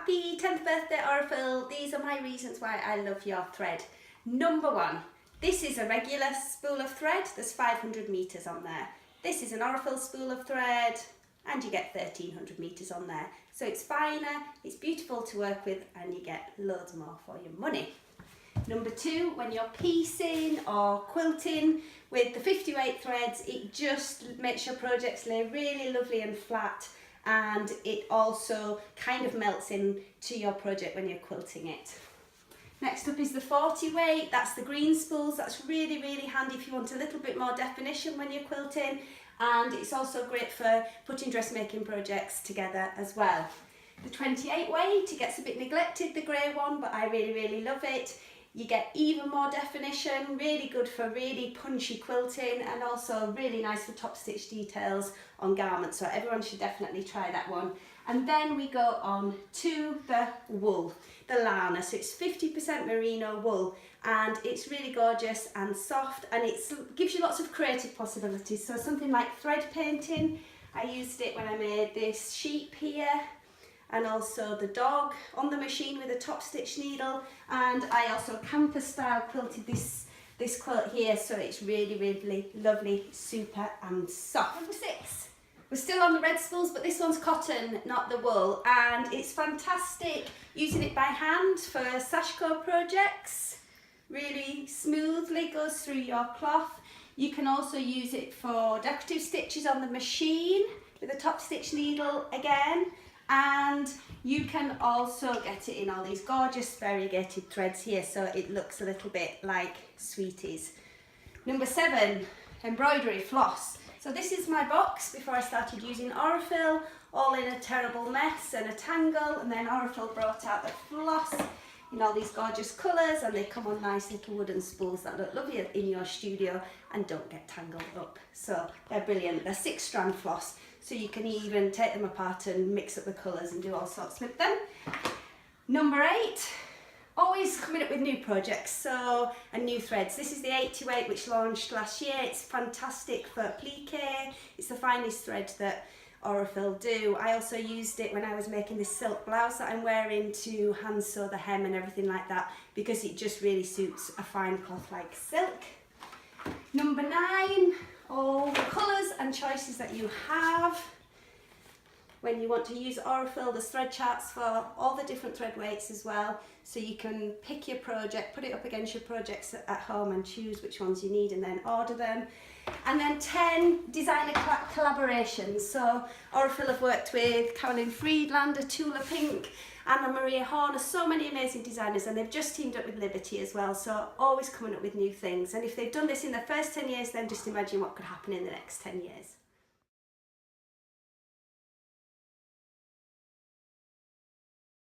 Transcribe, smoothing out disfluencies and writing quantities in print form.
Happy 10th birthday, Aurifil. These are my reasons why I love your thread. Number one, this is a regular spool of thread. There's 500 metres on there. This is an Aurifil spool of thread and you get 1300 metres on there. So it's finer, it's beautiful to work with, and you get loads more for your money. Number two, when you're piecing or quilting with the 58 threads, it just makes your projects lay really lovely and flat, and it also kind of melts into your project when you're quilting it. Next up is the 40 weight. That's the green spools. That's really, really handy if you want a little bit more definition when you're quilting, and it's also great for putting dressmaking projects together as well. The 28 weight, it gets a bit neglected, the grey one, but I really, really love it. You get even more definition, really good for really punchy quilting, and also really nice for top stitch details on garments, so everyone should definitely try that one. And then we go on to the wool, the Lana. So it's 50% merino wool, and it's really gorgeous and soft, and it gives you lots of creative possibilities. So something like thread painting, I used it when I made this sheep here, and also the dog on the machine with a top stitch needle, and I also campus style quilted this quilt here, so it's really, really lovely, super and soft. Number six, we're still on the red spools, but this one's cotton, not the wool, and it's fantastic using it by hand for Sashko projects. Really smoothly goes through your cloth. You can also use it for decorative stitches on the machine with a top stitch needle again. And you can also get it in all these gorgeous variegated threads here, so it looks a little bit like sweeties. Number seven, embroidery floss. So this is my box before I started using Aurifil, all in a terrible mess and a tangle, and then Aurifil brought out the floss in all these gorgeous colours, and they come on nice little wooden spools that look lovely in your studio and don't get tangled up. So they're brilliant. They're 6-strand floss, so you can even take them apart and mix up the colours and do all sorts with them. Number 8, always coming up with new projects and new threads. This is the 80 weight, which launched last year. It's fantastic for applique. It's the finest thread that Aurifil do. I also used it when I was making this silk blouse that I'm wearing to hand sew the hem and everything like that, because it just really suits a fine cloth like silk. Number 9, all the colours and choices that you have. When you want to use Aurifil, there's thread charts for all the different thread weights as well, so you can pick your project, put it up against your projects at home and choose which ones you need and then order them. And then 10 designer collaborations. So Aurifil have worked with Carolyn Friedlander, Tula Pink, Anna Maria Horner, so many amazing designers, and they've just teamed up with Liberty as well, so always coming up with new things. And if they've done this in the first 10 years, then just imagine what could happen in the next 10 years.